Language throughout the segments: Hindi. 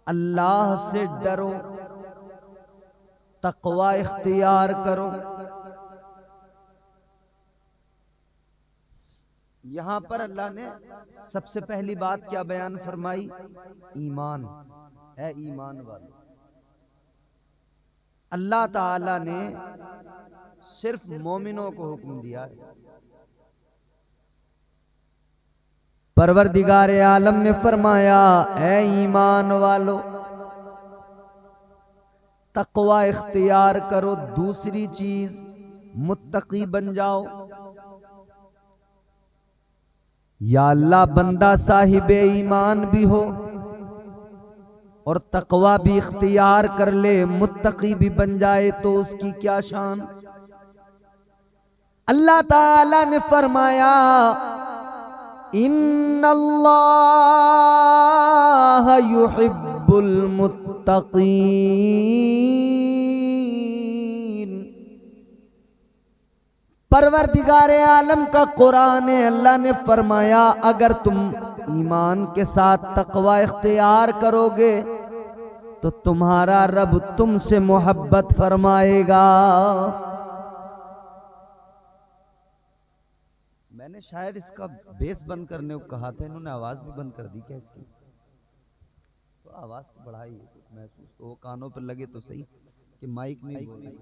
अल्लाह से डरो, तकवा इख्तियार करो। यहां पर अल्लाह ने सबसे पहली बात क्या बयान फरमाई? ईमान। है ईमान वाले, अल्लाह ताला ने सिर्फ मोमिनों को हुक्म दिया है। परवरदिगार आलम ने फरमाया, ऐ ईमान वालो तकवा इख्तियार करो। दूसरी चीज, मुत्तकी बन जाओ। या अल्लाह बंदा साहिबे ईमान भी हो और तकवा भी इख्तियार कर ले, मुत्तकी भी बन जाए तो उसकी क्या शान। अल्लाह ताला ने फरमाया, इन्नल्लाह युहिब्बुल मुत्तकीन। परवरदिगारे आलम का कुरान है, अल्लाह ने फरमाया अगर तुम ईमान के साथ तकवा इख्तियार करोगे तो तुम्हारा रब तुमसे मोहब्बत फरमाएगा। मैंने शायद इसका बेस बंद करने को कहा था, इन्होंने आवाज भी बंद कर दी क्या इसकी? तो आवाज तो बढ़ाई, महसूस तो वो कानों पर लगे तो सही कि माइक नहीं बोल रही।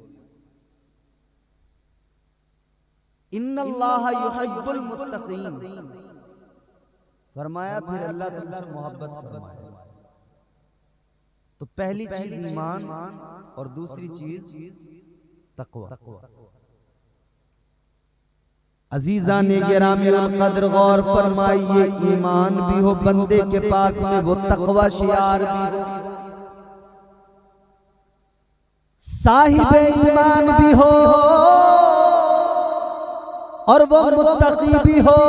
इन्नल्लाह युहिब्बुल मुत्तकीन फरमाया, फिर अल्लाह तुमसे मोहब्बत फरमाएगा। तो पहली चीज ईमान और दूसरी चीज तकवा। अजीजा ने गिरामी कद्र गौर फरमाइए, ईमान भी हो बंदे के पास में, वो तकवा शियार भी हो, साहिबे ईमान भी हो और वो मुत्तकी भी हो,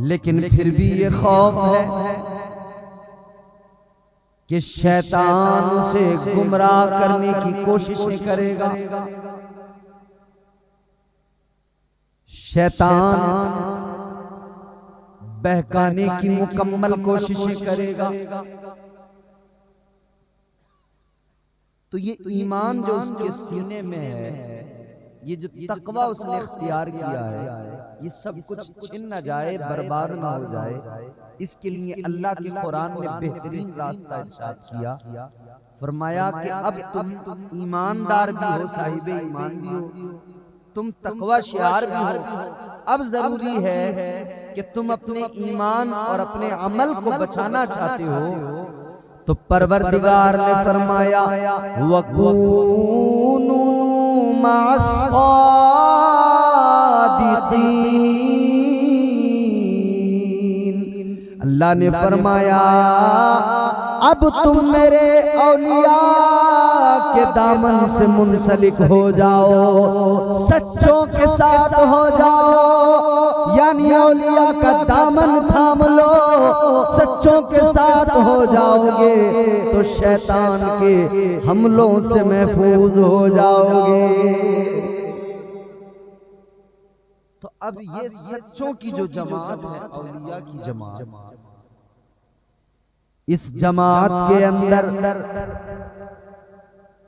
लेकिन फिर भी ये खौफ है कि शैतान उसे गुमराह करने की कोशिशें करेगा। शैतान बहकाने की मुकम्मल कोशिशें करेगा। तो ये ईमान जो उसके सीने में है, ये जो तकवा उसने इख्तियार किया है, ये सब कुछ छिन न जाए, बर्बाद ना हो जाए, इसके लिए अल्लाह के कुरान ने बेहतरीन रास्ता इरशाद किया। फरमाया कि अब तुम ईमानदार भी हो, साहिबे ईमान भी हो, तुम तकवा शियार भी हो। अब जरूरी है कि तुम अपने ईमान और अपने अमल को बचाना चाहते हो, तो परवरदिगार ने फरमाया, वकूनू मअस्सादिकीन। अल्लाह ने फरमाया, अब तुम मेरे औलिया के दामन से मुंसलिक हो जाओ, सच्चों के साथ हो जाओ, यानी औलिया का दामन थाम लो, सच्चों के साथ हो जाओगे तो शैतान के हमलों से महफूज हो जाओगे। तो अब ये सच्चों की जो जमात है, औलिया की जमात, इस जमात के अंदर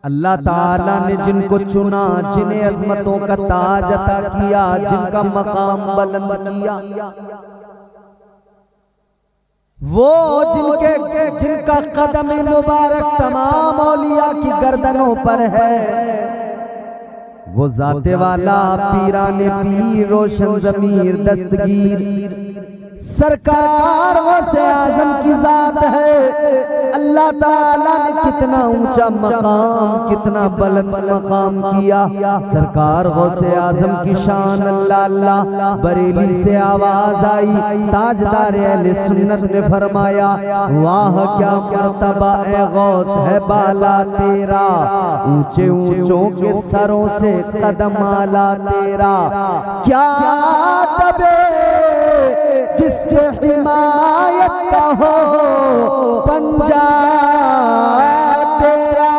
अल्लाह ताला ने जिनको चुना, जिन्हें अजमतों का ताज अता किया, जिनका मकाम बुलंद किया, वो जिनका कदम मुबारक तमाम औलिया की गर्दनों पर है, वो जाते वाला पीराने पीर रोशन ज़मीर दस्तगीर सरकार गौसे आज़म की जात है। अल्लाह ताला ने कितना ऊंचा मकाम, कितना बुलंद मकाम किया। सरकार गौसे आज़म की शान अल्लाह अल्लाह। बरेली से आवाज आई, ताजदार अहले सुन्नत ने फरमाया, वाह क्या मर्तबा ए गौस है बाला तेरा, ऊंचे ऊंचों के सरों से कदम आला तेरा, क्या तबे जिसके हिमायत का हो पंजा तेरा,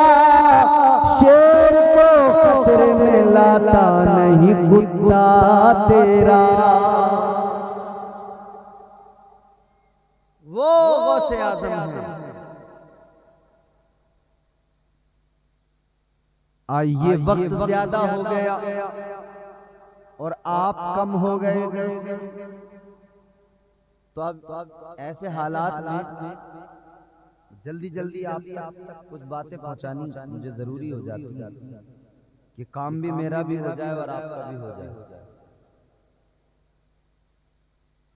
शेर को खतरे में लाता नहीं कुत्ता तेरा। वो गौसे आजम है। ये वक्त ज्यादा हो गया और आप कम हो गए जैसे, तो अब ऐसे हालात में जल्दी जल्दी आप तक कुछ बातें पहुंचानी मुझे जरूरी हो जाती है कि काम भी मेरा भी हो जाए और आपका भी हो जाए।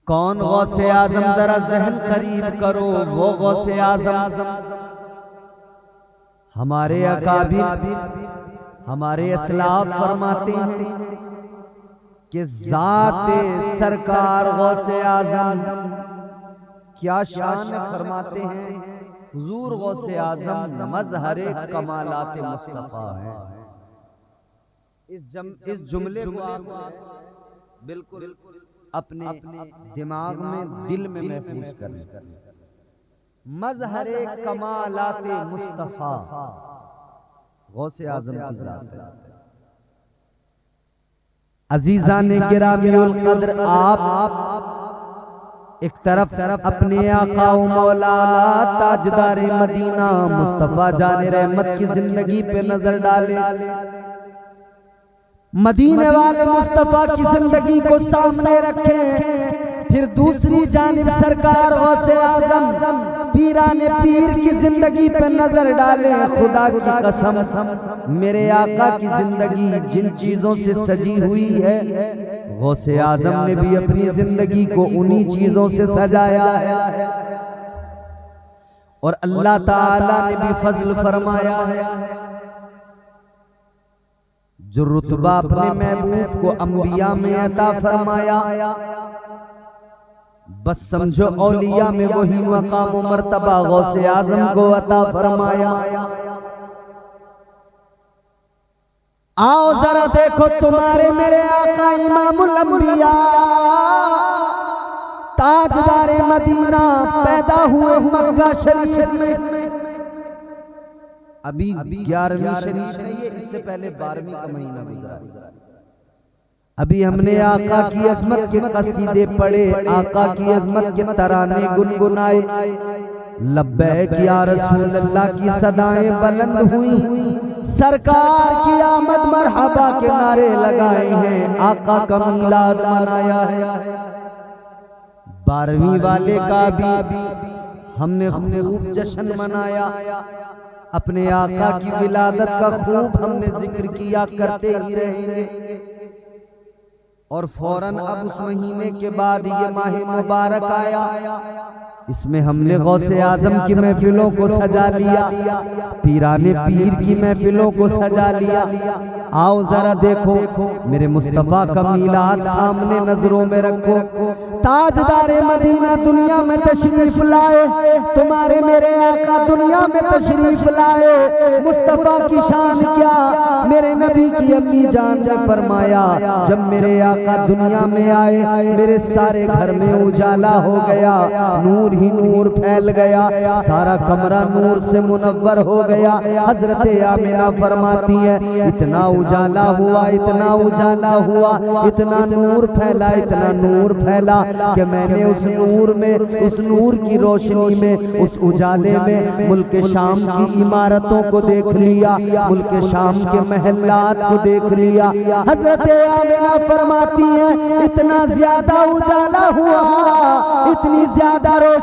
कौन गौसे आजम, जरा जहन करीब करो, वो गौसे आजम हमारे अकाबिर हमारे असलाफ फरमाते हैं कि ज़ाते सरकार गौसे आजम क्या शान फरमाते हैं। हुजूर गौसे आजम मजहरे कमालात मुस्तफा है। इस जुमले को आप बिल्कुल अपने दिमाग में, दिल में महफूज करें। मजहरे कमालात मुस्तफा गौसे आजम की ज़ात है। अजीज़ान गिरामीउल क़द्र, आप एक तरफ अपने आका व मौला ताजदार मदीना मुस्तफा जाने रहमत की जिंदगी पे नजर डाले, मदीने वाले मुस्तफा की जिंदगी को सामने रखें, फिर दूसरी जानिब सरकार गौसे आजम पीराने पीर की जिंदगी पे नजर डाले। खुदा की कसम, मेरे आका की जिंदगी जिन चीजों से सजी हुई है, गौसे आजम ने भी अपनी जिंदगी को उन्हीं चीजों से सजाया है। और अल्लाह ताला ने भी फजल फरमाया है, जो रुतबा अपने महबूब को अंबिया में अता फरमाया, बस समझो औलिया में वही मकाम व मर्तबा गौसे आजम को अता फरमाया। आओ जरा देखो, तुम्हारे मेरे आका इमामुल अंबिया ताजदारे मदीना पैदा हुए मक्का शरीफ में। अभी 11वीं शरीफ है ये, इससे पहले 12वीं का महीना गुजरा। अभी हमने आका की अजमत के कसीदे पढ़े, आका की अजमत के तराने गुनगुनाए, लब्बैक या रसूल अल्लाह की सदाएं बुलंद हुई, सरकार की आमद मरहबा के नारे लगाए हैं, आका का मीलाद मनाया है। 12वीं वाले का भी हमने खूब जश्न मनाया, अपने आका की विलादत का खूब हमने जिक्र किया, करते ही रहेंगे। और फौरन अब उस महीने के बाद ये माह मुबारक आया, इसमें हमने गौसे आजम की महफिलों को सजा लिया, पीराने पीर की महफिलों को सजा लिया। आओ जरा देखो, मेरे मुस्तफा का मीलाद सामने नजरों में रखो। ताजदारे मदीना दुनिया में तशरीफ लाए, तुम्हारे मेरे आका दुनिया में तशरीफ लाए। मुस्तफा की शान क्या, मेरे नबी की अम्मी जान ने फरमाया, जब मेरे आका दुनिया में आए, मेरे सारे घर में उजाला हो गया, नूर ही नूर फैल गया, सारा कमरा नूर से मुनव्वर हो गया। हजरत आमिना फरमाती है, इतना उजाला हुआ, इतना उजाला हुआ, इतना नूर फैला, इतना नूर फैला कि मैंने उस नूर में, उस नूर की रोशनी में, उस उजाले में मुल्क शाम की इमारतों को देख लिया, मुल्क शाम के महल्लात को देख लिया। हजरत आमिना फरमाती है, इतना ज्यादा उजाला हुआ, इतनी ज्यादा रोशनी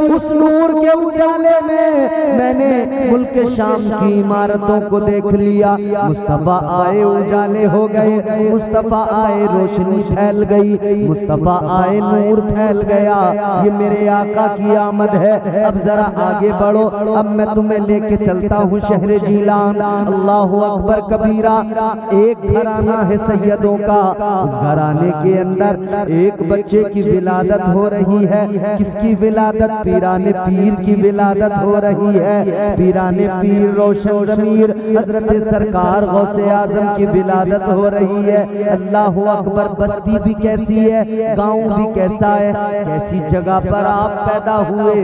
उस नूर के उजाले में, मैंने मुल्क शाम की इमारतों को देख लिया। मुस्तफा आए, उजाले हो गए, मुस्तफा आए, रोशनी फैल गई, मुस्तफा आए, नूर फैल गया। ये मेरे आका की आमद है। अब जरा आगे बढ़ो, अब मैं तुम्हें लेके चलता हूँ शहर जीलान। अल्लाहु अकबर कबीरा। एक घराना है सैयदों का, उस घराने के अंदर एक बच्चे की विलादत हो रही है। किसकी विलादत? पीराने पीर की विलादत हो रही है। पीराने पीर रोशन ज़मीर हजरत सरकार गौसे आजम की विलादत हो रही है। अल्लाहु अकबर। बस्ती भी कैसी है, गांव भी कैसा है, कैसी जगह पर आप पैदा हुए।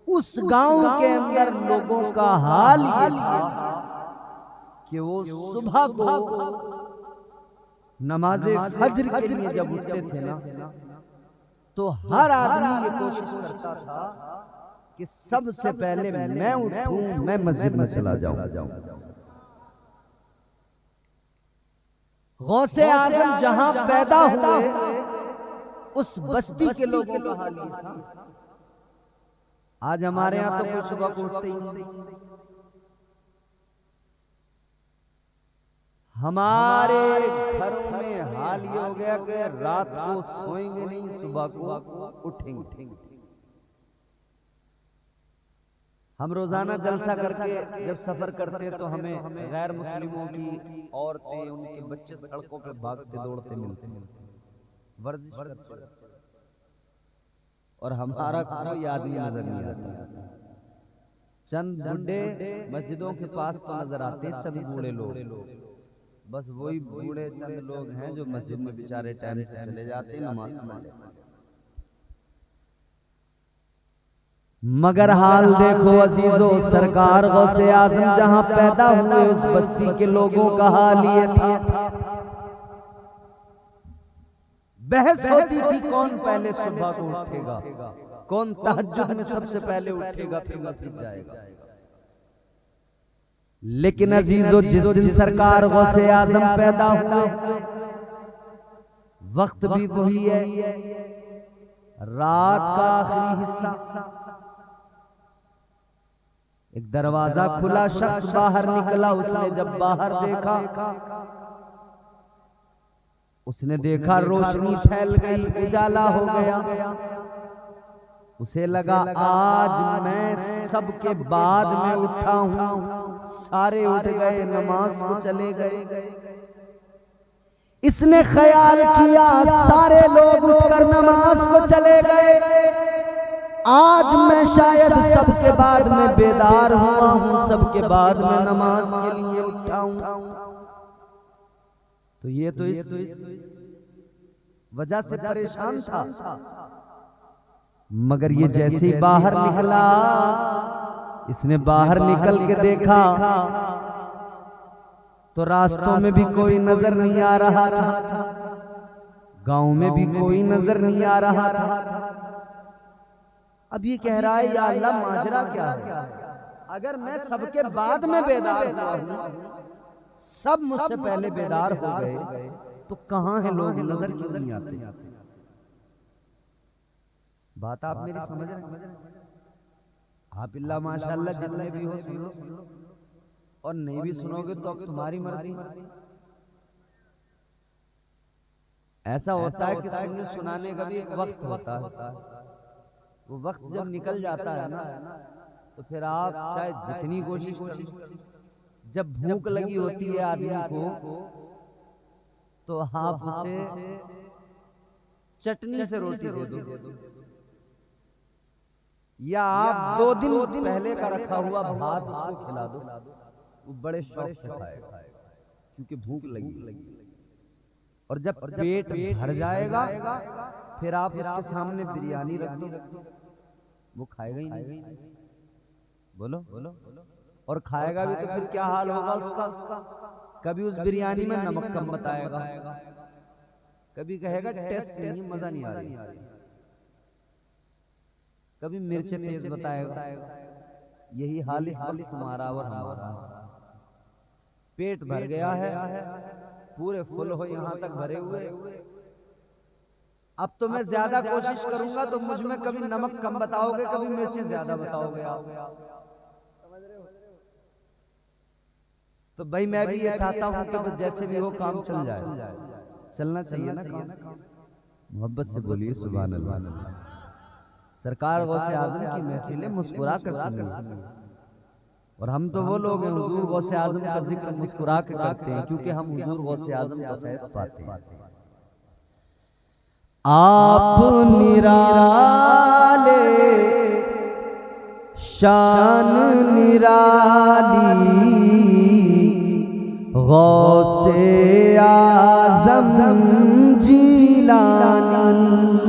उस गांव के अंदर लोगों का हाल ये था कि वो सुबह को नमाज़े फज्र के लिए जब उठते थे ना, तो हर आदमी ये कोशिश करता था कि सबसे पहले मैं उठूं, मैं मस्जिद में चला जाऊं। गौसे आजम जहां पैदा हुए उस बस्ती के लोगों का हाल ये था। आज हमारे यहां तो कोई सुबह को उठते ही नहीं। हमारे घरों में हाल ये हो गया कि रात को सोएंगे नहीं, सुबह को उठेंगे। हम रोजाना जलसा करके जब सफर करते तो हमें गैर मुस्लिमों की औरतें, उनके बच्चे सड़कों पे भागते दौड़ते मिलते, वर्जिश करते, और हमारा कोई आदमी नजर नहीं आता। चंद बुढ़े मस्जिदों के पास तो नजर आते, चंद बूढ़े लोग, बस वही बूढ़े चंद लोग हैं जो मस्जिद में बेचारे टाइम से चले जाते, नमाज पढ़ते। मगर हाल देखो अजीजों, सरकार गौसे आजम जहां पैदा हुए उस बस्ती के लोगों का हाल ये था। बहस होती थी कौन पहले सुबह को उठेगा, कौन तहज्जुद में सबसे पहले उठेगा फिर मस्जिद जाएगा। लेकिन अजीजों, जिस दिन सरकार गौसे आजम पैदा हुए वक्त भी वही है, रात का आखिरी हिस्सा। एक दरवाजा खुला, शख्स बाहर निकला। उसने जब बाहर देखा, उसने देखा रोशनी फैल गई, उजाला हो गया। उसे लगा आज मैं सबके बाद में उठा हूं। सारे उठ गए, नमाज को चले गए। इसने ख्याल किया सारे लोग उठकर नमाज को चले गए, आज मैं शायद सबके बाद में बेदार हुआ हूं, सबके बाद में नमाज के लिए उठा हूं। तो ये तो इस वजह से परेशान था। मगर ये जैसे ही बाहर निकला, इसने बाहर निकल के देखा तो रास्तों में भी कोई नजर नहीं आ रहा था, गांव में भी कोई नजर नहीं आ रहा था। अब ये कह रहा है, या अल्लाह माजरा क्या है? अगर मैं सबके बाद में बेदार हुआ हूं, सब मुझसे पहले बेदार हो गए, तो कहां है लोग, नजर क्यों नहीं आते? बात आप मेरी समझ रहे हैं? आप इल्ला माशाअल्लाह जितने भी हो सुनो, और नहीं भी सुनोगे तो अब तुम्हारी मर्जी। ऐसा होता है कि सुनने सुनाने का भी एक वक्त होता है। वो वक्त जब निकल जाता है ना, तो फिर आप चाहे जितनी कोशिश कर लो, जब भूख लगी होती है आदमी को, तो आप उसे चटनी से रोटी दे दो, या आप 2 दिन पहले का रखा हुआ भात उसको खिला दो, वो बड़े शौक से खाएगा क्योंकि भूख लगी। और जब पेट भर जाएगा फिर आप उसके सामने बिरयानी रख दो, वो खाएगा ही नहीं। बोलो। और खाएगा भी तो फिर क्या हाल होगा उसका? कभी उस बिरयानी में नमक कम बताएगा, कभी कहेगा टेस्ट नहीं, मजा नहीं आ रही, कभी मिर्चें तेज बताएगा। यही हाल इस वक्त तुम्हारा और हमारा। पेट भर गया है, पूरे फुल हो यहां तक भरे हुए। अब तो मैं ज्यादा कोशिश करूंगा तो मुझ में कभी नमक कम बताओगे, कभी मिर्चें ज्यादा बताओगे आप। तो भाई मैं भी ये चाहता हूं कि जैसे भी हो काम चल जाए, चलना चाहिए ना काम। मोहब्बत से बोलिए सुभान अल्लाह। सरकार गौसे आजम की महफिलें मुस्कुरा कर सुनिए, और हम तो वो लोग हैं हुजूर गौसे आजम का जिक्र मुस्कुरा के करते हैं, क्योंकि हम हुजूर गौसे आजम का फैज़ पाते हैं। आप निराले शान निराली, गौसे आजम जीलानी।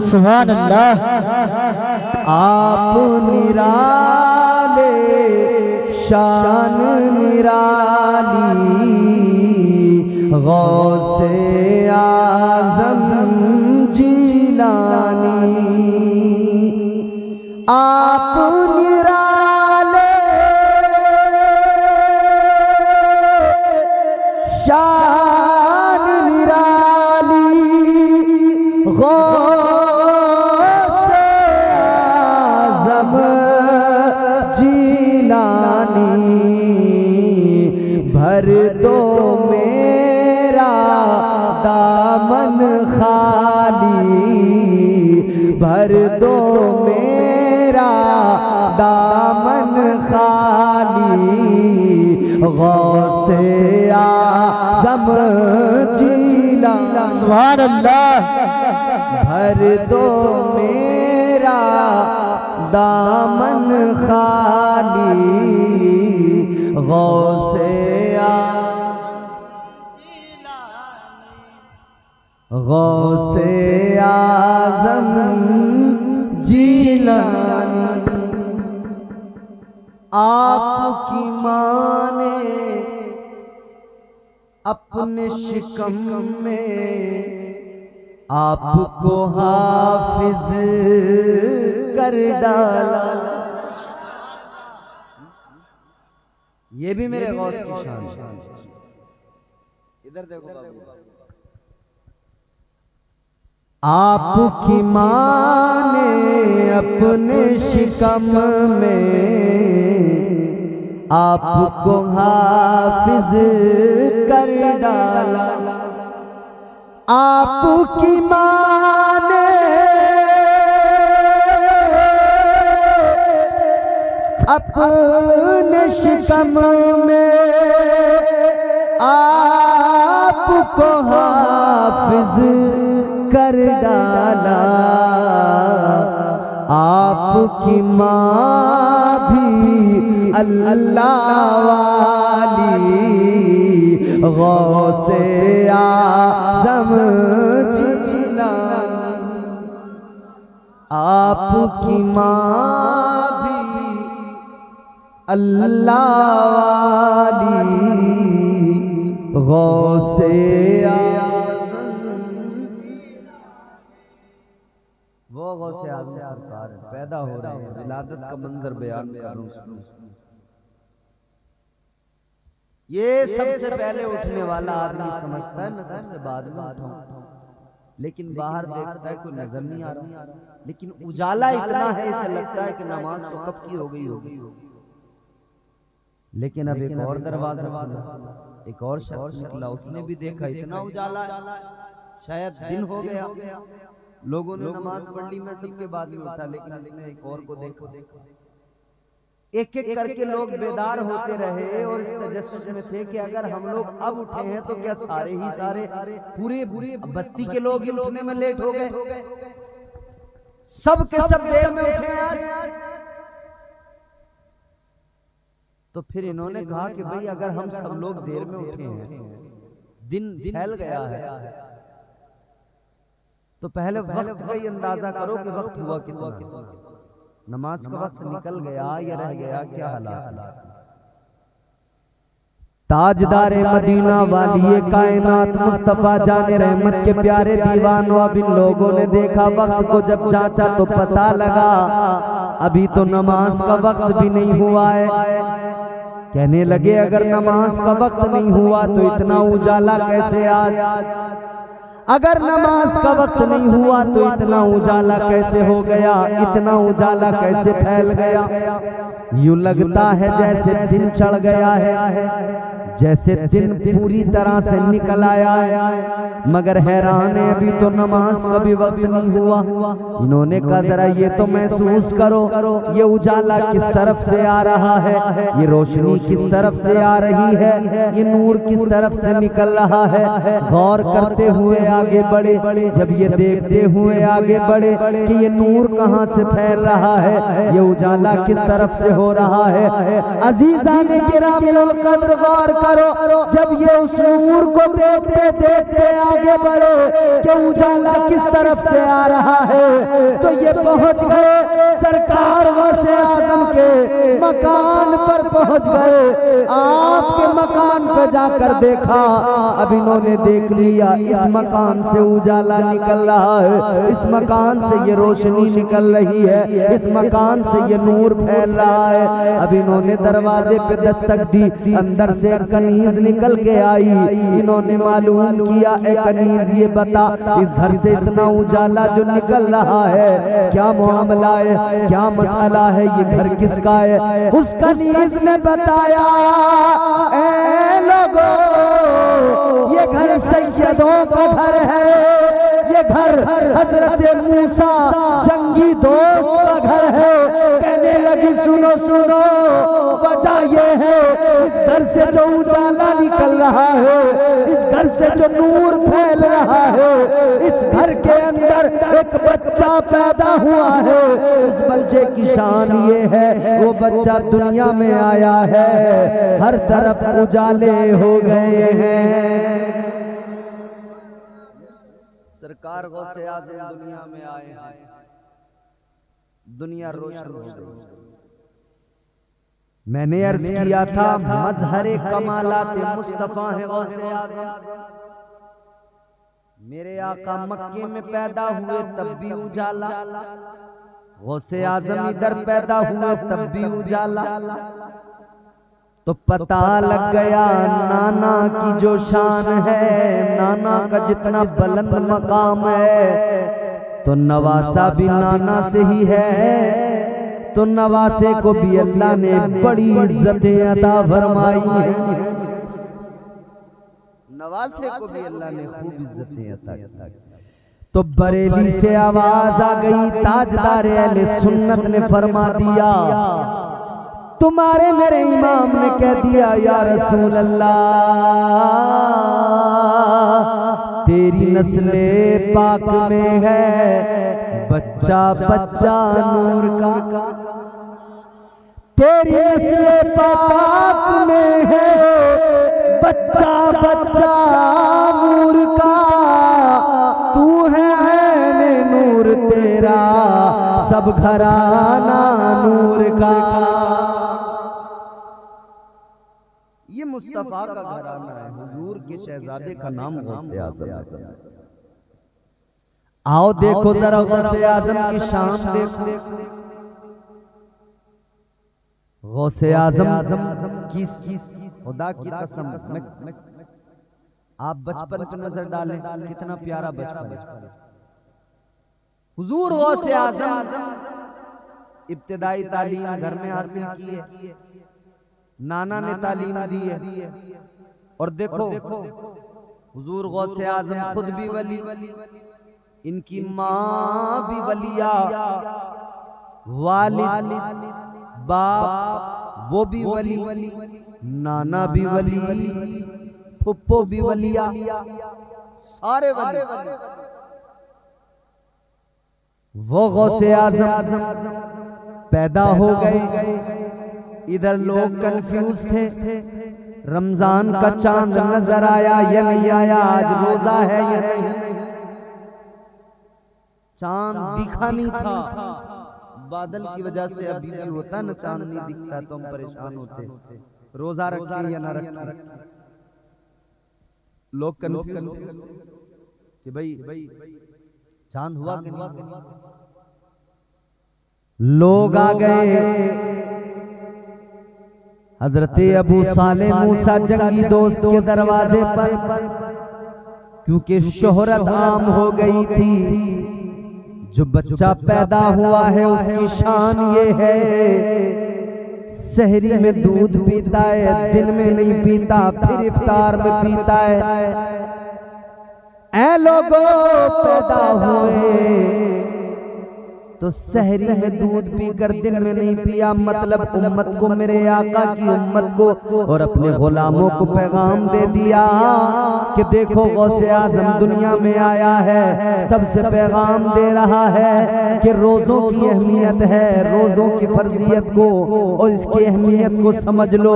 सुभान अल्लाह। आप निराले शान निराली, गौसे आजम जीलानी। भर दो मेरा दामन खाली, गौसे आज़म जीलानी। सुभान अल्लाह। भर दो मेरा दामन खाली, गौसे गौसे आज़म जीलानी। आपकी माँ ने अपने शिकम में आपको हाफिज कर डाला। ये भी मेरे गौस की शान है। इधर देखो बाबू। आपकी माँ ने अपने शिकम में आपको हाफिज कर डाला। आपकी माँ ने अपने शिकम में आपको हाफिज कर डाला। आपकी माँ भी अल्लाह वाली, गौसे आज़म जीलानी। आपकी माँ भी अल्लाह वाली, गौसे वो गौसे आज़म सरकार पैदा हो रहे हैं। विलादत का मंजर बयान कर रहा हूं। ये सबसे पहले उठने वाला आदमी समझता है मैं सबसे बाद में उठाऊं, लेकिन बाहर देखता है कोई नजर नहीं आ रहा, लेकिन उजाला इतना है इसे लगता है कि नमाज तो कब की हो गई होगी। लेकिन अब एक और दरवाजा खुला, एक और शख्स निकला, उसने भी देखा इतना उजाला शायद दिन हो गया। लोगों ने नमाज पढ़ ली, मैं सबके बाद में उठा, लेकिन इसने एक और को देखा। एक एक करके लोग बेदार होते रहे और इस तजस्सुस में थे कि अगर हम लोग अब उठे हैं तो क्या सारे ही सारे पूरे बस्ती के लोग ही उठने में लेट हो गए। सब के सब देर में उठे आज। तो फिर इन्होंने कहा कि भाई अगर हम सब लोग देर में उठे हैं, दिन फैल गया है, तो पहले वक्त का ही अंदाजा करो कि वक्त हुआ कितना। नमाज का वक्त निकल गया या रह गया, क्या हालात। ताजदार मदीना वाली कायनात मुस्तफा जाने रहमत के प्यारे दीवानों, अब इन लोगों ने देखा वक्त को, जब जांचा तो पता लगा अभी तो नमाज का वक्त भी नहीं हुआ है। कहने लगे अगर नमाज का वक्त नहीं हुआ तो इतना उजाला कैसे आज। अगर नमाज का वक्त नहीं हुआ तो इतना उजाला कैसे हो गया, इतना उजाला कैसे फैल गया। यूं लगता है जैसे दिन चढ़ गया है, जैसे दिन पूरी तरह से निकल आया है, मगर हैरान है अभी तो नमाज का भी वक्त नहीं हुआ। इन्होंने कहा जरा ये तो महसूस करो, ये उजाला किस तरफ से आ रहा है, ये रोशनी किस तरफ से आ रही है, ये नूर किस तरफ से निकल रहा है। गौर करते हुए आगे बढ़े, जब ये देखते हुए आगे बढ़े कि ये नूर कहाँ से फैल रहा है, ये उजाला किस तरफ से हो रहा है। अजीज़ाने गिरामिल कद्र गौर करो, जब ये उस नूर को देखते देखते आगे बढ़े कि उजाला किस तरफ से आ रहा है, तो ये पहुंच गए सरकार गौसे आज़म के मकान पर पहुंच गए। आपके मकान पर जाकर देखा, अब इन्होंने देख लिया इस मकान से उजाला निकल रहा है, इस मकान से ये रोशनी निकल रही है, इस मकान से ये नूर फैल रहा है। अब इन्होंने दरवाजे पे दस्तक दी, अंदर से कनीज निकल के आई। इन्होंने मालूम किया ए कनीज ये बता इस घर से इतना उजाला जो निकल रहा है क्या मामला है, क्या मसला है, ये घर किसका है। उस कनीज ने बताया ए लोगों ये घर सैयदों का घर है, ये घर हजरत मूसा सुनो, वजह ये है इस घर से जो उजाला निकल रहा है, इस घर से जो नूर फैल रहा है, इस घर के अंदर एक बच्चा पैदा हुआ है। इस बच्चे की शान ये है, वो बच्चा दुनिया में आया है, हर तरफ उजाले हो गए हैं। सरकार गौसे आज़म दुनिया में आए हैं, दुनिया रोशन हो गई। मैंने अर्ज किया था मजहरे कमालात मुस्तफा है गौसे आज़म। मेरे आका मक्के में पैदा हुए तब भी उजाला, गौसे आज़म इधर पैदा हुए तब भी उजाला। तो पता लग गया नाना की जो शान है, नाना का जितना बुलंद मकाम है, तो नवासा भी नाना से ही है। तो नवासे को भी अल्लाह ने बड़ी इज्जतें अता फरमाई है, नवासे को भी अल्लाह ने खूब इज्जतें अता की। तो बरेली से आवाज आ गई, ताजदार अहले सुन्नत ने फरमा दिया, तुम्हारे मेरे इमाम ने कह दिया या रसूल अल्लाह, तेरी नस्ले पाक में है बच्चा बच्चा नूर का, तेरी नस्ले पाक में है बच्चा बच्चा नूर का, तू है ऐने नूर तेरा सब घराना नूर का। ये मुस्तफा का घराना है, हुजूर के शहजादे का नाम गौसे आज़म है। आओ देखो जरा गौसे आज़म की शान देखो। गौसे आज़म की खुदा की कसम, आप बचपन पे नजर डालें, कितना प्यारा बचपन। हुजूर गौसे आज़म इब्तिदाई तालीम घर में हासिल की है, नाना ने तालीम दी है। और देखो हुजूर गौसे आज़म खुद भी वली, इनकी माँ भी वलिया, वालिद बाप वो भी वली, नाना भी वली, फुप्पो भी वलिया, सारे वली। वो गौसे आज़म पैदा हो गए, इधर लोग कंफ्यूज थे, रमजान का चांद नजर आया या नहीं आया, आज रोजा है या नहीं, चांद दिखा नहीं था, बादल की वजह से अभी भी होता ना, चांद नहीं दिखता तो हम परेशान होते, रोजा रखें या ना रखें। लोग कंफ्यूज कि भाई चांद हुआ कि नहीं। लोग आ गए, हजरत अबू साले मूसा जंगी दोस्त के दरवाजे पर, क्योंकि शोहरत आम हो गई थी, जो बच्चा पैदा हुआ है उसकी शान ये है, सहरी में दूध पीता है, दिन में नहीं पीता, फिर इफ्तार में पीता है। ऐ लोगों पैदा हुए तो सहरी में दूध पीकर दिन में नहीं पिया, मतलब उम्मत को, मेरे आका की उम्मत को और अपने गुलामों को पैगाम दे दिया कि देखो गौसे आज़म दुनिया में आया है, तब से पैगाम दे रहा है कि रोज़ों की अहमियत है, रोज़ों की फर्जियत को और इसकी अहमियत को समझ लो।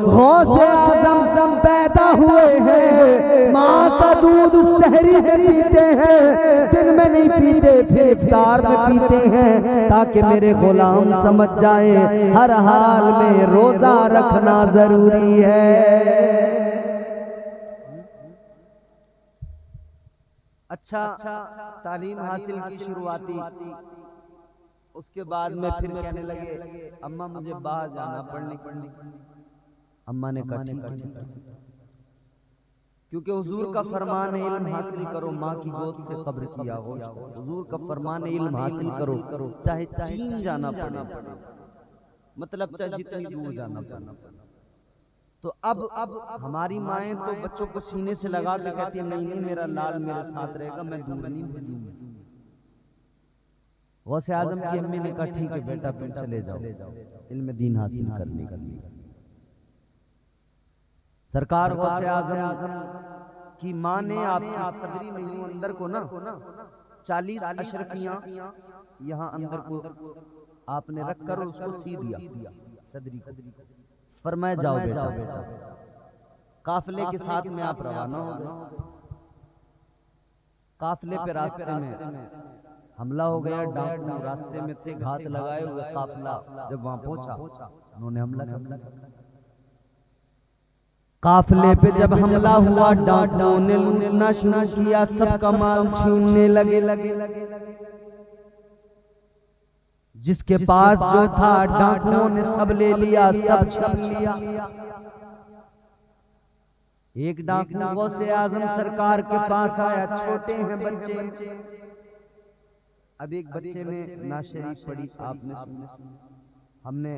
गौसे आज़म पैदा हुए हैं, माँ का दूध सहरी में पीते हैं, दिन में नहीं पीते, फिर इफ्तार में पीते हैं, ताकि मेरे गुलाम समझ जाए हर हाल में रोजा रखना जरूरी है। अच्छा तालीम हासिल की शुरुआती, उसके बाद में फिर कहने लगे अम्मा मुझे बाहर जाना पढ़ने। अम्मा ने कहा ठीक है, क्योंकि हुजूर का फरमान है इल्म हासिल करो, माँ की गोद से कब्र की आगोश। हुजूर का फरमान है इल्म हासिल करो, चाहे चीन जाना पड़े, मतलब चाहे जितनी दूर जाना पड़े। तो अब हमारी माएँ तो बच्चों को सीने से लगा के कहती है नहीं नहीं मेरा लाल मेरे साथ रहेगा, मैं दूर नहीं भेजूंगी। गौसे आजम की अम्मी ने कहा ठीक है बेटा तुम चले जाओ इल्म दीन हासिल करने के लिए। सरकार गौसे आजम की माँ ने आपकी सदरी में यूं अंदर को ना 40 अशरफियां यहाँ अंदर को आपने रखकर उसको सी दिया सदरी को। फरमाया जाओ बेटा काफिले के साथ में आप रवाना हो गए। काफिले पे रास्ते में हमला हो गया, डाकू रास्ते में थे, घात लगाए हुए। काफिला जब वहां पहुंचा उन्होंने हमला कर। काफिले पे जब हमला हुआ डाकुओं ने लूटना शुरू किया, सबका माल छीनने लगे। जिसके पास जो था डाकुओं ने सब ले लिया, सब छीन लिया। एक डाकू गौसे आजम सरकार के पास आया, छोटे हैं बच्चे। अब एक बच्चे ने नाशरीफ पढ़ी, आपने सुनी, हमने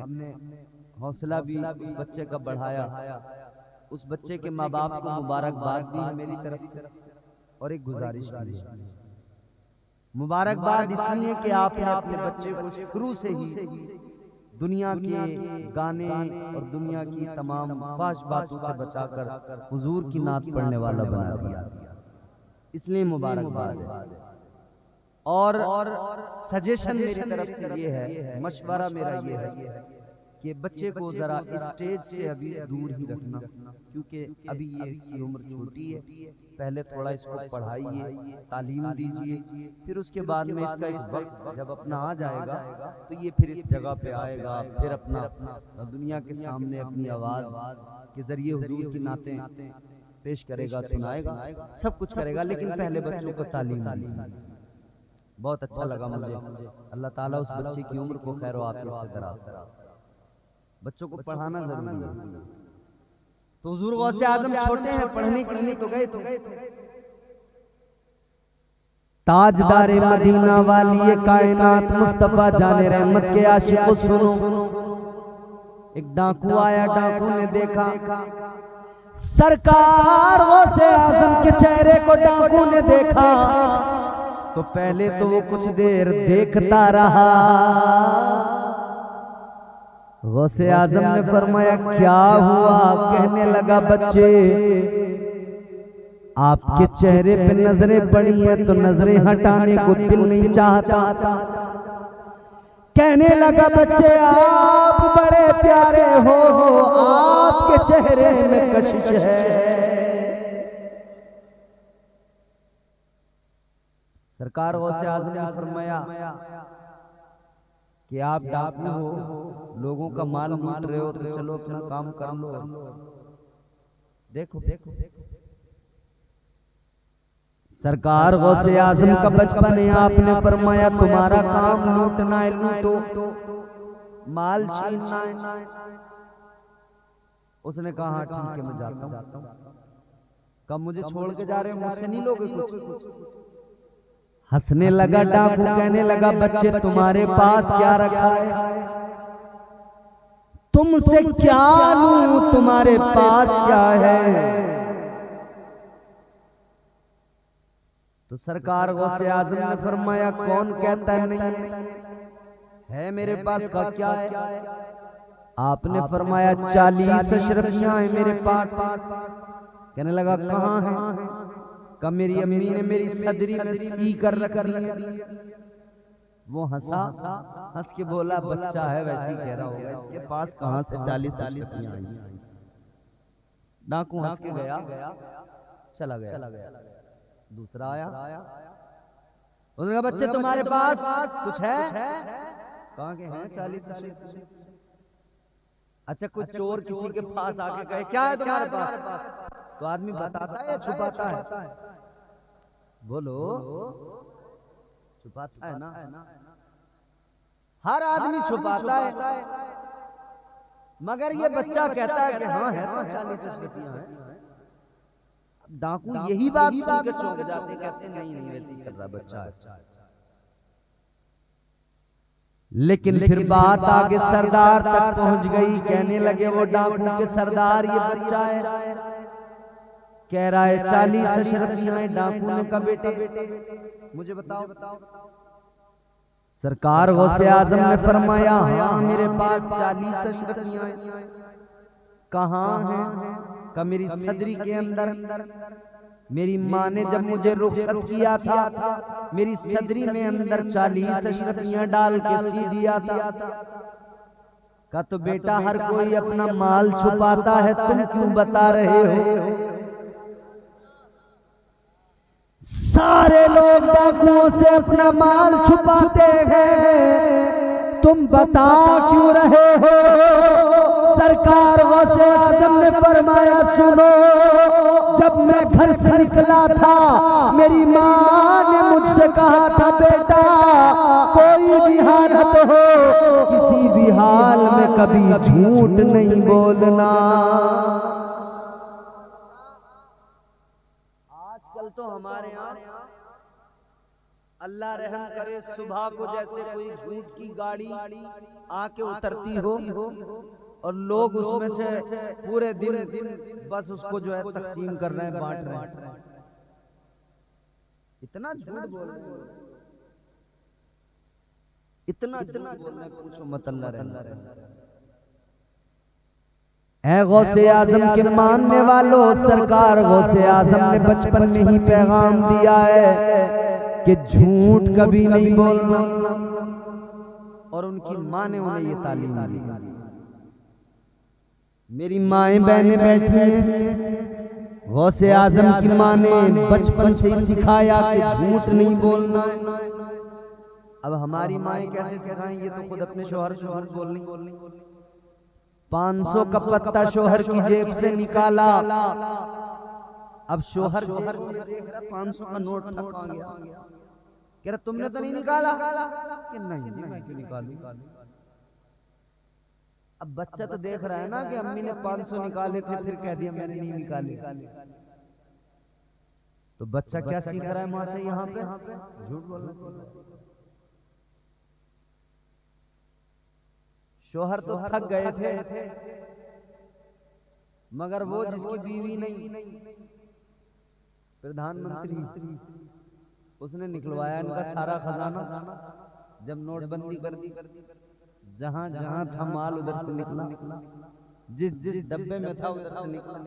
हौसला भी उस बच्चे का बढ़ाया। उस बच्चे के माँ बाप को मुबारकबाद भी है मेरी तरफ से, और एक गुजारिश भी है। मुबारकबाद इसलिए कि आपने अपने बच्चे को शुरू से ही दुनिया के गाने और दुनिया की तमाम फाश बातों से बचाकर हुजूर की नात पढ़ने वाला बना दिया, इसलिए मुबारकबाद है। और सजेशन मेरी तरफ से ये है, मशवरा मेरा ये है कि बच्चे को जरा स्टेज से अभी दूर ही रखना, क्योंकि अभी ये इसकी उम्र छोटी है। पहले थोड़ा इसको पढ़ाइए, तालीम दीजिए, फिर उसके बाद में इसका एक वक्त जब अपना आ जाएगा तो ये फिर इस जगह पे आएगा, फिर अपना दुनिया के सामने अपनी आवाज के जरिए हुजूर की नातें पेश करेगा, सुनाएगा, सब कुछ करेगा। लेकिन पहले बच्चों को तालीम दीजिए। बहुत अच्छा लगा मुझे। अल्लाह ताला उस बच्चे की उम्र को खैर आफियत से दराज करे। बच्चों को पढ़ाना जरूरी है। तो हुजूर गौसे आजम छोटे हैं, पढ़ने के लिए तो गए थे। ताजदारे मदीना वाली कायनात मुस्तफा जाने रहमत के आशिकों सुनो। एक डाकू आया, डाकू ने देखा सरकार गौसे आजम के चेहरे को, डाकू ने देखा तो पहले तो वो कुछ देर देखता रहा। गौसे आजम ने फरमाया क्या हुआ? कहने लगा बच्चे आपके चेहरे पे नजरें पड़ी हैं तो नजरें हटाने को दिल नहीं चाहता। कहने लगा बच्चे आप बड़े प्यारे हो, आपके चेहरे में कशिश है। सरकार गौसे आजम ने फरमाया कि आप डाकू हो, लोगों का माल लूट रहे हो, तो चलो अपना काम कर लो। देखो सरकार गौसे आजम का बचपन है। आपने फरमाया तुम्हारा काम लूटना है, लूटो, माल छीनना है। उसने कहा हाँ ठीक है मैं जाता हूँ। कब मुझे छोड़ के जा रहे हो, मुझसे नहीं लोगे कुछ? हंसने लगा डाकू, कहने लगा बच्चे तुम्हारे पास क्या रखा है? तुमसे क्या लूं, तुम्हारे पास क्या है? तो सरकार गौसे आजम ने फरमाया कौन कहता है नहीं है मेरे पास का क्या है? आपने फरमाया 40 अशरफियां हैं मेरे पास। कहने लगा कहां है? का मेरी अम्मी ने मेरी सदरी में सी कर रख दी। वो हंसा, हंस के बोला बच्चा है वैसे ही कह रहा होगा, इसके पास कहां से 40 अशरफियां आई? डाकू हंस के गया, चला गया। दूसरा आया, उसने कहा बच्चे तुम्हारे पास कुछ है? कहां के हैं 40 अशरफियां? अच्छा कोई चोर किसी के पास आके कहे क्या है तुम्हारे पास, तो आदमी बताता है या छुपाता है? बोलो, छुपाता है ना? हर आदमी छुपाता है, मगर ये बच्चा कहता है कि हाँ है तो 40 अशरफियां हैं। डाकू यही बात सुन के चौंक जाते, कहते नहीं वैसे कर रहा बच्चा है। लेकिन फिर बात आगे सरदार तक पहुंच गई। कहने लगे वो डाकू के सरदार ये बच्चा है, कह रहा है 40 अशरफियां हैं। डाकू ने कहा बेटे मुझे बताओ सरकार गौसे आजम ने फरमाया, हाँ मेरे पास 40 अशरफियां हैं। कहाँ हैं? का मेरी सदरी के अंदर। मेरी माँ ने जब मुझे रुखसत किया था, मेरी सदरी में अंदर 40 अशरफियां डाल के सी दिया था। का तो बेटा हर कोई अपना माल छुपाता है, तुम क्यों बता रहे हो? सारे लोग डाकुओं से अपना माल छुपाते हैं, तुम बता क्यों रहे हो? सरकार गौसे आजम ने फरमाया, सुनो, जब मैं घर से निकला था मेरी माँ ने मुझसे कहा था, बेटा कोई भी हालत हो, किसी भी हाल में कभी झूठ नहीं बोलना। आजकल तो हमारे यहाँ अल्लाह रहम करे, सुबह को जैसे कोई झूठ की गाड़ी आके उतरती हो और लोग उसमें से पूरे दिन बस उसको जो है तकसीम कर रहे हैं, बांट रहे हैं। इतना झूठ बोल रहे हैं, इतना बोल रहे हैं, पूछो मत। अल्लाह रहम है। गौसे आजम के मानने वालों, सरकार गौसे आजम ने बचपन में ही पैगाम दिया है कि झूठ कभी नहीं बोलना, और उनकी माँ ने उन्हें ये तालीम दी। मेरी माएं बहनें बैठी हैं, गौसे आजम की माँ ने बचपन से ही सिखाया कि झूठ नहीं बोलना है। अब हमारी माएं कैसे सिखाएं? ये तो खुद अपने शोहर से झूठ बोलनी। 500 का पत्ता शोहर की जेब से निकाला, अब शोहर देख रहा 500 का नोट था, कहां गया? कह रहा तुमने तो नहीं निकाला? कि नहीं मैं क्यों निकालूं? अब बच्चा तो देख रहा है ना कि अम्मी ने 500 निकाले थे, फिर कह दिया मैंने नहीं निकाले। तो बच्चा क्या सीख रहा है मां से? यहाँ पे झूठ बोलना सीख रहा है। शोहर तो थक गए थे, मगर वो जिसकी बीवी नहीं, प्रधानमंत्री, उसने निकलवाया इनका सारा खजाना। जब नोटबंदी कर दी, जहां जहां था माल उधर से निकला, जिस जिस डब्बे में था उधर से निकला।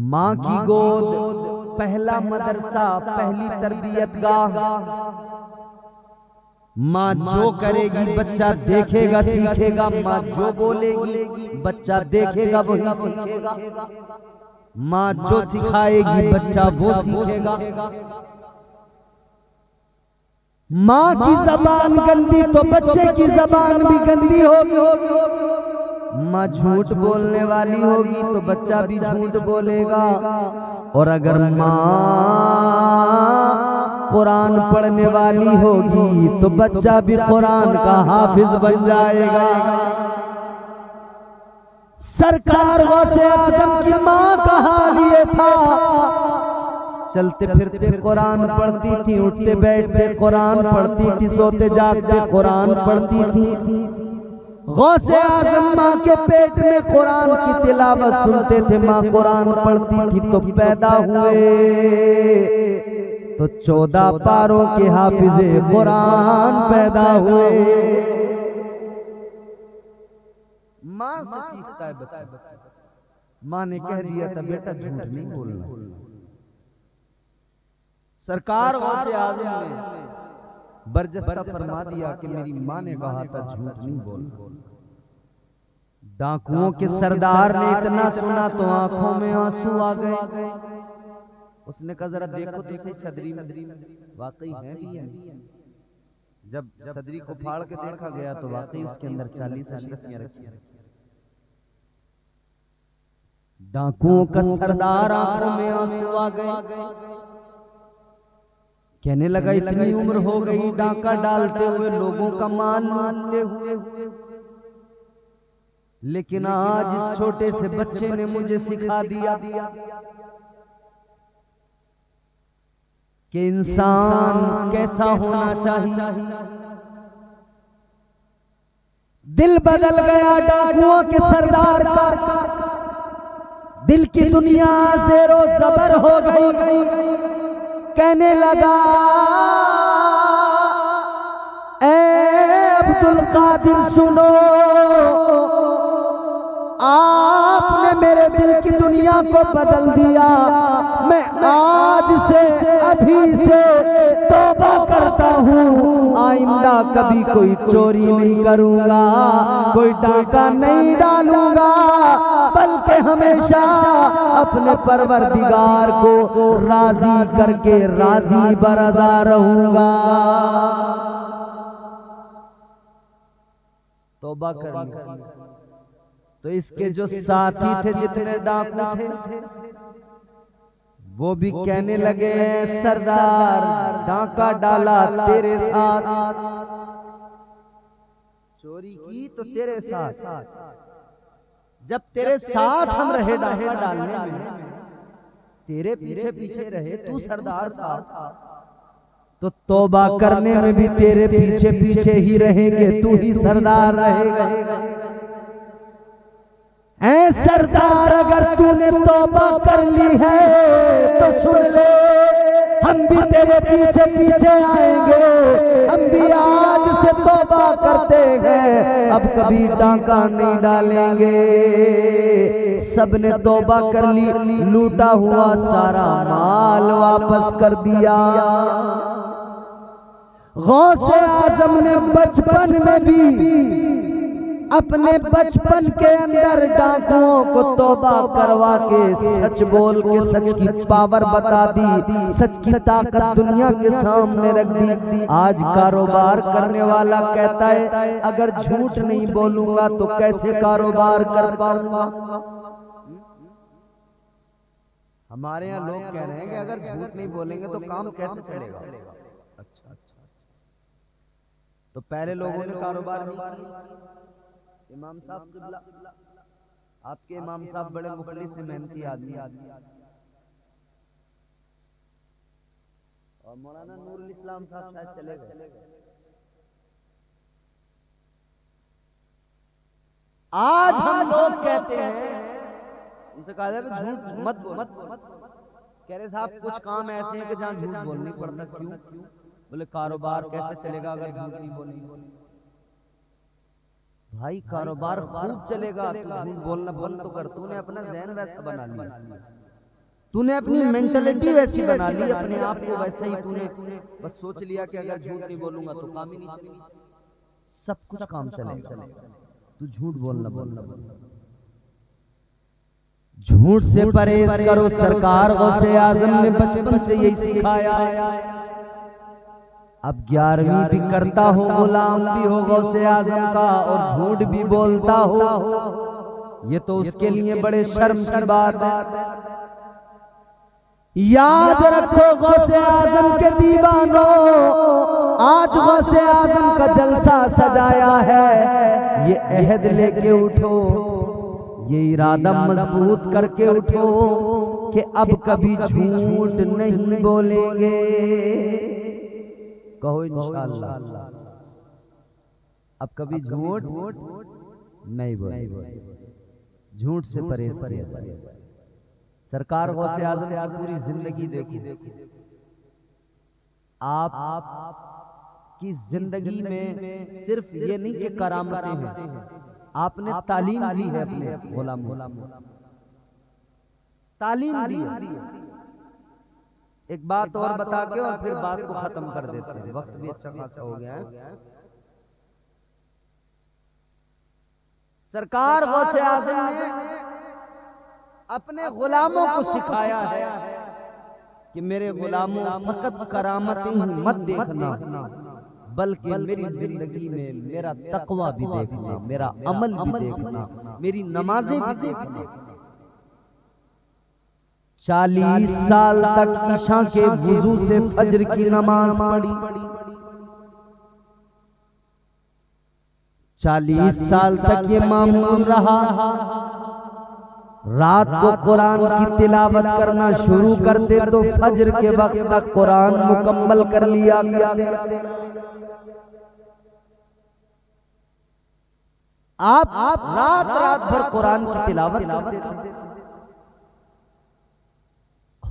माँ की गोद पहला मदरसा, पहली तरबियत गाह। माँ जो करेगी बच्चा देखेगा सीखेगा, माँ जो बोलेगी बच्चा देखेगा वही सीखेगा, माँ जो सिखाएगी बच्चा वो सीखेगा। माँ की जबान गंदी तो बच्चे की जबान भी गंदी होगी। माँ झूठ बोलने वाली होगी तो बच्चा भी झूठ बोलेगा, और अगर माँ कुरान पढ़ने वाली होगी तो बच्चा भी कुरान का हाफिज बन जाएगा। सरकार गौसे आजम की माँ का हाल ये था, चलते फिरते कुरान पढ़ती थी, उठते बैठते कुरान पढ़ती थी, सोते जागते कुरान पढ़ती थी। गौसे आजम माँ के पेट में कुरान की तिलावत सुनते थे, माँ कुरान पढ़ती थी तो पैदा हुए तो 14 पारों के हाफिजे कुरान पैदा हुए। माँ से सीखता है बच्चा। माँ ने कह दिया था बेटा झूठ नहीं बोलना। सरकार गौसे आजम ने बरजस्ता फरमा दिया कि मेरी माँ ने कहा था झूठ नहीं बोलना। डाकुओं के सरदार ने इतना सुना तो आंखों में आंसू आ गए। उसने कहा जरा देखो तो सही सदरी में वाकई है भी है। जब सदरी को फाड़ के देखा गया तो वाकई उसके अंदर 40 अशरफियां रखी। डाकुओं का सरदार आंखों में आंसू आ गए, कहने लगा इतनी उम्र हो गई डाका डालते हुए, लोगों का माल लूटते हुए, लेकिन आज इस छोटे से बच्चे ने मुझे सिखा दिया कि इंसान कैसा होना चाहिए। दिल बदल गया डाकुओं के सरदार का, दिल की दुनिया ज़ेरो ज़बर हो गई। कहने लगा, ए अब्दुल कादिर सुनो, आपने मेरे दिल की दुनिया को बदल दिया। मैं आज से अभी से तौबा करता हूँ, आइंदा कभी कोई चोरी नहीं करूँगा, कोई डाका नहीं डालूंगा, बल्कि हमेशा अपने परवरदिगार को राजी करके राजी बरज़ा रहूँगा। तौबा करनी। तो इसके जो साथी थे, जितने डाकू थे, वो भी कहने लगे, सरदार डाका डाला तेरे साथ, चोरी की तो तेरे साथ, जब तेरे साथ हम रहे डाका डालने में, तेरे पीछे पीछे रहे, तू सरदार था, तो तौबा करने में भी तेरे पीछे पीछे ही रहेंगे, तू ही सरदार रहेगा। ऐ सरदार, अगर तूने तौबा कर ली है तो सुन ले, हम भी तेरे पीछे पीछे आएंगे, हम भी आज से तौबा करते हैं, अब कभी डाका नहीं डालेंगे। सबने तौबा कर ली, लूटा हुआ सारा माल वापस कर दिया। गौसे आजम ने बचपन में भी अपने बचपन के अंदर डाकुओं को तौबा करवा के सच बोल के सच की पावर बता दी, सच की ताकत दुनिया के सामने रख दी। आज कारोबार करने वाला कहता है, अगर झूठ नहीं बोलूंगा तो कैसे कारोबार कर पाऊंगा। हमारे यहाँ लोग कह रहे हैं कि अगर झूठ नहीं बोलेंगे तो काम कैसे चलेगा। अच्छा, तो पहले लोगों ने कारोबार नहीं किया। इमाम साहब किबला, आपके इमाम साहब बड़े मुखलिस से मेहनती आदमी, और मौलाना नूरुल इस्लाम साहब शायद चले गए। आज हम लोग कहते हैं, उनसे कहा जाए झूठ मत कह रहे साहब कुछ काम ऐसे हैं कि जहां झूठ बोलनी पड़ता। क्यों? बोले कारोबार कैसे चलेगा अगर झूठ नहीं बोलेंगे। भाई कारोबार खूब चलेगा, तू झूठ बोलना बंद तो कर। तूने अपना ज़हन वैसा बना लिया, तूने अपनी मेंटलिटी वैसी बना ली, अपने आप को वैसा ही तूने बस सोच लिया कि अगर झूठ नहीं बोलूंगा तो काम ही नहीं चलेगा। सब कुछ काम चलेगा, तू झूठ बोलना। झूठ से परहेज करो। सरकार गौसे आजम ने बचपन से यही सिखाया। अब 11वीं भी करता हो, गुलाम भी हो गौसे आजम का, और झूठ भी बोलता हो, ये तो उसके लिए बड़े शर्म की बात है। याद रखो गौसे आजम के दीवानों, आज गौसे आजम का जलसा सजाया है। ये अहद लेके उठो, ये इरादा मजबूत करके उठो कि अब कभी झूठ नहीं बोलेंगे। कहो इंशाअल्लाह अब कभी झूठ नहीं बोलेंगे। झूठ से परहेज करिए। सरकार गौसे आजम की पूरी जिंदगी देखो, आप की जिंदगी में सिर्फ ये नहीं कि करामतें हैं, आपने तालीम दी है अपने गुलामों, तालीम दी है। एक बात और बता के और फिर बात को खत्म कर देते हैं, वक्त भी अच्छा खासा हो गया है। सरकार गौसे आज़म ने अपने गुलामों को सिखाया है कि मेरे गुलामों फकत करामतें ही मत देखना, बल्कि मेरी जिंदगी में मेरा तकवा भी देखना, मेरा अमल भी देखना, मेरी नमाजें भी देखना। 40 साल तक ईशा के वुजू से फज्र की नमाज पढ़ी, 40 साल तक ये मामूल रहा। रात को कुरान की तिलावत करना शुरू करते तो फज्र के वक्त तक कुरान मुकम्मल कर लिया करते। आप रात भर कुरान की तिलावत करते थे।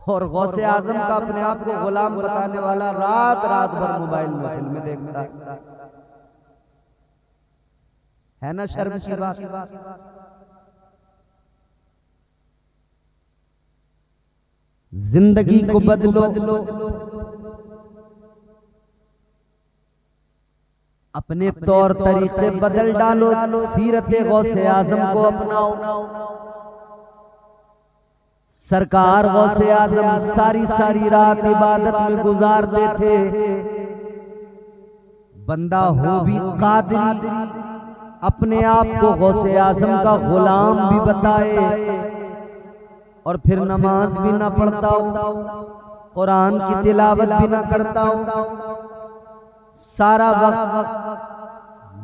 और गौसे आजम का अपने आप को गुलाम बताने वाला रात रात भर मोबाइल में फिल्में देखता है ना शर्म की बात। जिंदगी को बदलो, अपने तौर तरीके बदल डालो, सीरत गौसे आजम को अपनाओ। सरकार गौसे आजम सारी सारी रात इबादत में गुजारते थे। बंदा हो भी कादरी, अपने आप को गौसे आजम का गुलाम भी बताए और फिर नमाज भी ना पढ़ता हो, कुरान की तिलावत भी ना करता हो, सारा वक्त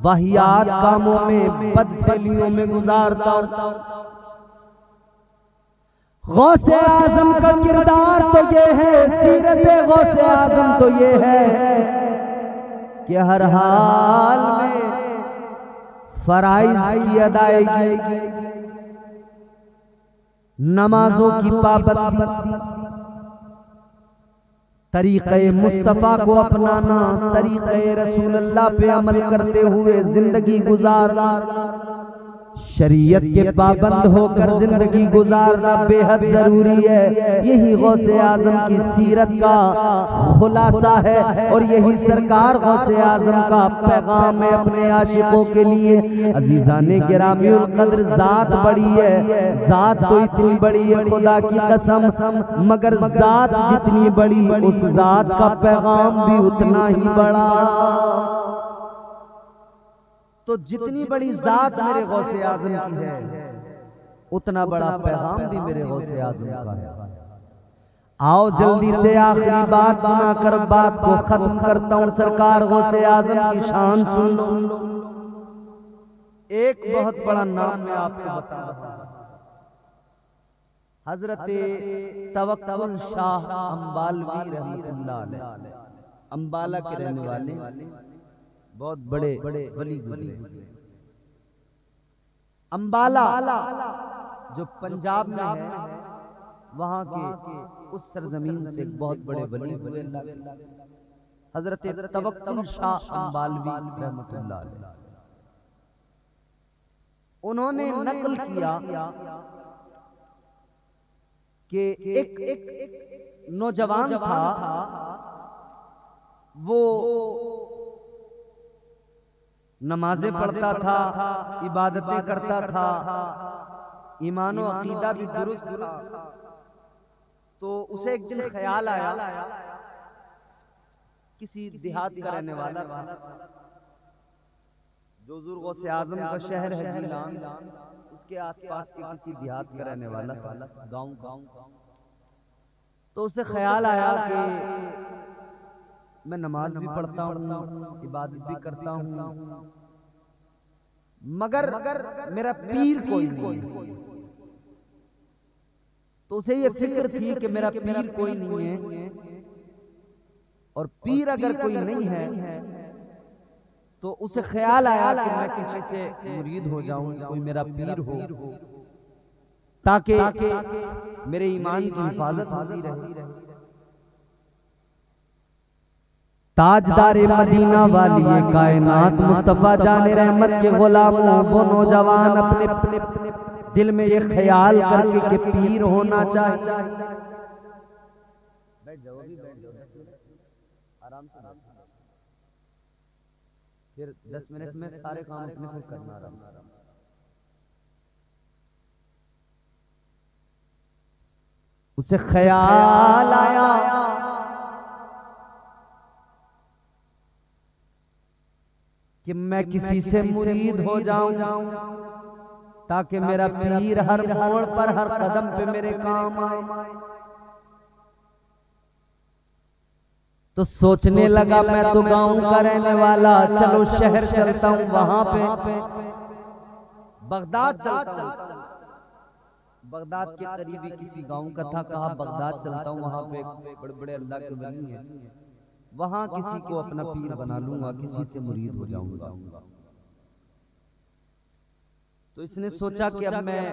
वाहियात कामों में, बदफेलियों में गुजारता हो। गौसे आजम का किरदार तो ये है, सीरत गौसे आजम तो ये है कि हर हाल में फराइज की अदायगी, नमाजों की पाबंदी, तरीक़े मुस्तफ़ा को अपनाना, तरीक़े रसूलुल्लाह पे अमल करते हुए जिंदगी गुजारना, शरीयत के पाबंद होकर जिंदगी गुजारना बेहद जरूरी है। यही गौसे आजम की सीरत का खुलासा है और यही सरकार गौसे आजम का पैगाम है अपने आशिकों के लिए। अजीजाने गिरामीउल कद्र, जात बड़ी है, जात तो इतनी बड़ी है खुदा की कसम, मगर जात जितनी बड़ी उस जात का पैगाम भी उतना ही बड़ा। तो जितनी बड़ी जात मेरे गौसे आजम की है, उतना बड़ा पैगाम भी मेरे गौसे आजम का है। आओ जल्दी से आखिरी बात सुनाकर बात को खत्म करता हूं। सरकार गौसे आजम की शान सुन लो। एक बहुत बड़ा नाम मैं आपको बता रहा हूं, हजरत तवक्कुल शाह अंबालवी रहमतुल्लाह अलैह, अंबाला के रहने वाले, बहुत बड़े वली गुजरे। अंबाला जो पंजाब में है, वहां के उस सरजमीन से बहुत बड़े वली हुए हजरत तवक्कुल शाह अंबालवी रहमतुल्लाह अलैह। उन्होंने नकल किया कि एक नौजवान था, वो नमाजें पढ़ता था, इबादतें करता था, ईमान और अकीदा भी दुरुस्त था। तो उसे एक दिन ख्याल आया, किसी देहात का रहने वाला था, जो गौसे आजम का शहर है जीलान, उसके आसपास के किसी देहात का रहने वाला था, गांव का। तो उसे ख्याल आया कि मैं नमाज भी पढ़ता हूँ, इबादत भी करता हूँ, मगर मेरा पीर कोई नहीं। तो उसे ये फिक्र थी कि मेरा पीर कोई नहीं है, और पीर अगर कोई नहीं है तो उसे ख्याल आया कि मैं किसी से मुरीद हो जाऊं, कोई मेरा पीर हो, ताकि मेरे ईमान की हिफाजत होती रहे। ताजदार मदीना वाली कायनात मुस्तफा जाने रहमत के गुलामों, वो नौजवान अपने दिल में ये ख्याल करके कि पीर होना चाहिए। बैठ जाओ, अभी बैठ जाओ, 10 मिनट आराम से, फिर 10 मिनट में सारे काम अपने खुद करना आराम से। उसे ख्याल आया कि मैं किसी से मुरीद हो जाऊं, ताकि मेरा पीर हर मोड़ पर, हर कदम पे मेरे काम आए। तो सोचने लगा मैं तो गांव का रहने वाला, चलो शहर चलता हूं, वहां पे बगदाद चलता हूं। बगदाद के करीबी किसी गांव का था, कहा बगदाद चलता हूं, वहां पे बड़े बड़े अल्लाह के वली हैं, वहां किसी को अपना पीर बना लूंगा, किसी से मुरीद हो जाऊंगा। तो इसने सोचा कि अब मैं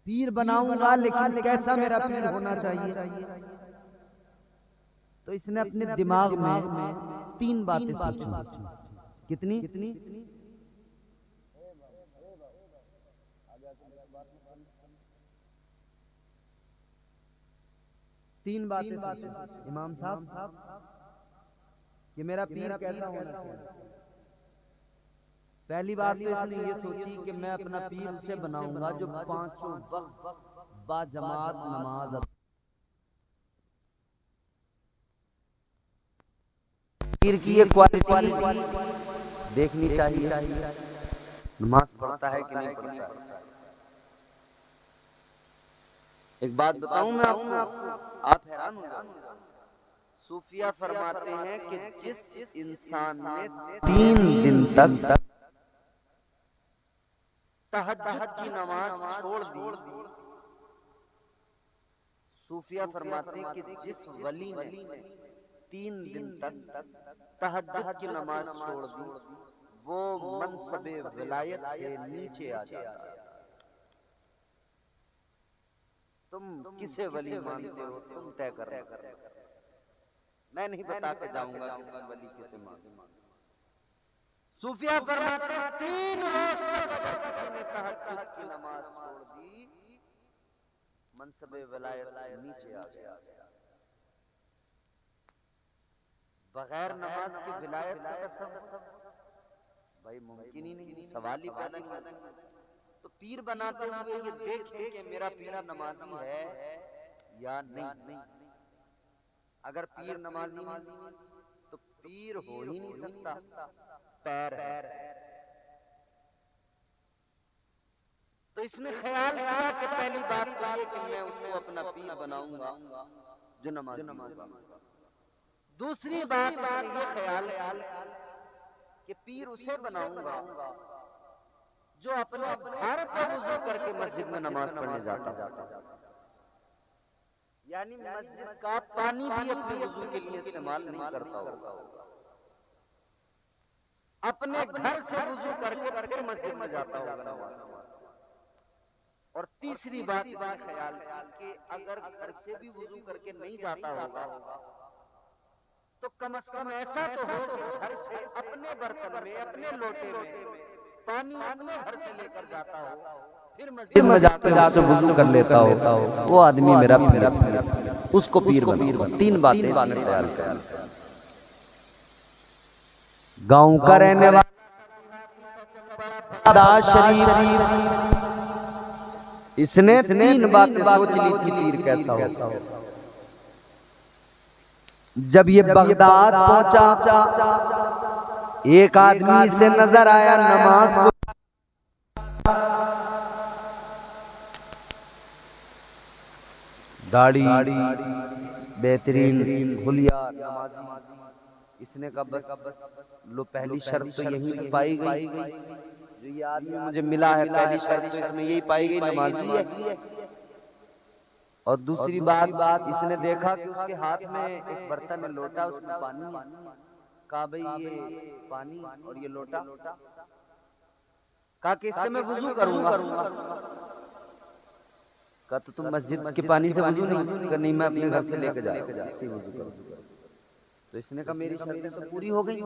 पीर बनाऊंगा, लेकिन कैसा मेरा पीर होना चाहिए? तो इसने अपने दिमाग में 3 बातें सोची। कितनी? 3 बातें सोची इमाम साहब कि मेरा पीर कैसा होना चाहिए। पहली बात तो इसने ये सोची कि मैं अपना पीर उसे बनाऊंगा जो 5 वक्त बाजमात नमाज अदा। पीर की ये क्वालिटी देखनी चाहिए, नमाज पढ़ता है कि नहीं पढ़ता है। एक बात बताऊं मैं आपको, आप हैरान हो जाओगे। सूफिया फरमाते हैं कि जिस इंसान ने 3 दिन तक तहज्जुद की नमाज छोड़ दी, सूफिया फरमाते हैं कि जिस वली ने 3 दिन तक तहज्जुद की नमाज छोड़ दी, वो मनसबे विलायत से नीचे आ जाता है। तुम किसे वली मानते हो, तुम तय कर रहे हो। मैं नहीं बता के जाऊंगा कि तुम वली किसे मानते हो। सूफिया फरमाते हैं 3 रोज तक किसी ने तहज्जुद की नमाज छोड़ दी, मनसबे विलायत से नीचे आ गया। बगैर नमाज की विलायत का तसव्वुर भाई मुमकिन ही नहीं, सवाल ही पैदा नहीं। तो पीर बनाते हुए ये देखें कि मेरा पीर नमाजी है या नहीं। अगर पीर नमाजी नहीं तो पीर हो ही नहीं सकता, पैर है। तो इसने ख्याल किया कि पहली बात तो ये कि मैं उसको अपना पीर बनाऊंगा जो नमाजी होगा। दूसरी बात इसने ये ख्याल कि पीर उसे बनाऊंगा जो अपने घर पे वुजू करके मस्जिद में नमाज पढ़ने जाता। यानी मस्जिद का पानी भी अपने वुजू के लिए इस्तेमाल नहीं करता होगा, अपने घर से वुजू करके फिर मस्जिद में जाता होगा नमाज। और तीसरी बात इसका ख्याल कि अगर घर से भी वुजू करके नहीं जाता होगा तो कम से कम ऐसा तो हो कि घर से अपने बर्तन में, अपने लोटे में पानी अपने घर से लेकर जाता हो, फिर मस्जिद में जाकर वुजू कर लेता हो। वो आदमी मेरा पीर, उसको पीर बना। 3 बातें इसने ख्याल कर। गांव का रहने वाला शरीफ, इसने 3 बातें सोच ली थी पीर कैसा हो। जब ये बगदाद पहुंचा, एक आदमी से नजर आया नमाज को, दाढ़ी बेहतरीन हुलिया नमाजी। इसने कहा बस लो, पहली शर्त तो यही तो पाई गई, जो ये आदमी मुझे मिला है पहली शर्त तो इसमें यही पाई गई, नमाजी है। और दूसरी बात इसने देखा कि उसके हाथ में एक बर्तन में लोटा, उसमें पानी है। कहा भाई ये पानी और ये लोटा, कहा कि इससे मैं वुजू करूंगा। कहा तो तुम मस्जिद के पानी से वुजू नहीं, मैं अपने घर से लेके जाऊंगा, इससे वुजू करूंगा। तो इसने कहा मेरी शर्तें तो पूरी हो गई।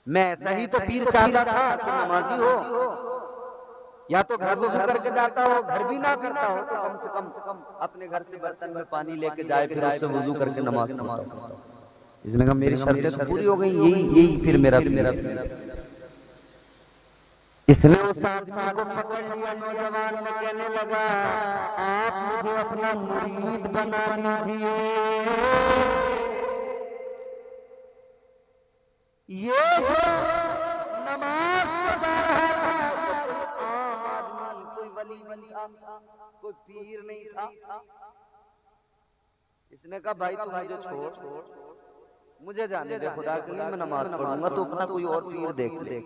मैं ऐसा ही तो पीर चाहता था कि नमाजी हो, या तो घर वुजू करके जाता हो, घर भी ना पीता हो तो कम से कम अपने घर से बर्तन में पानी लेके जाए, फिर उससे वुजू करके नमाज पढ़ता। इसने कहा मेरी शर्तें तो पूरी हो गई, यही फिर मेरा। इसने उस आदमी को पकड़ लिया, नौजवान ने कहने लगा आप मुझे अपना मुरीद बना लीजिए। ये जो नमाज को जा रहा था आम आदमी, कोई वली नहीं था, कोई पीर नहीं था। इसने कहा भाई तू मुझे छोड़, मुझे जाने दे, खुदा के लिए मैं नमाज पढ़ूंगा, तो अपना कोई और पीर देख ले।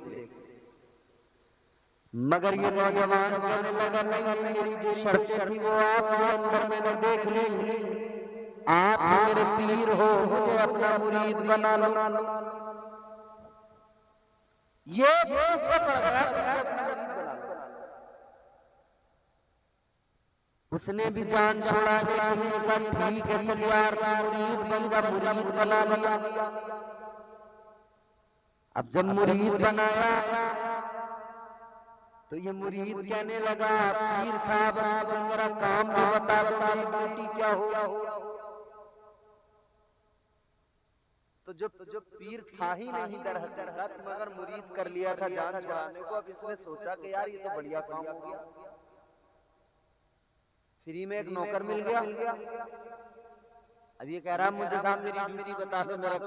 मगर ये नौजवान कहने लगा नहीं, मेरी जो शर्तें थी वो आपके अंदर मैंने देख ली, आप मेरे पीर हो, मुझे अपना मुरीद बना लो। ये पीछे पड़ गया, अपना मुरीद बना लो। उसने भी जान छोड़ाने के लिए कहा ठीक है चल यार, मुरीद बन जा, मुरीद बना लिया। अब जब मुरीद बनाया तो ये मुरीद कहने लगा पीर साहब मेरा काम भी बता दो, मेरी ड्यूटी क्या हो। तो जो पीर था ही नहीं दर हकीकत, मगर मुरीद कर लिया था जान छुड़ाने को। अब इसने सोचा कि यार ये तो बढ़िया काम हो गया, फ्री में एक नौकर मिल गया। अब ये कह रहा मुझे साहब मेरी ड्यूटी बता दो, मेरा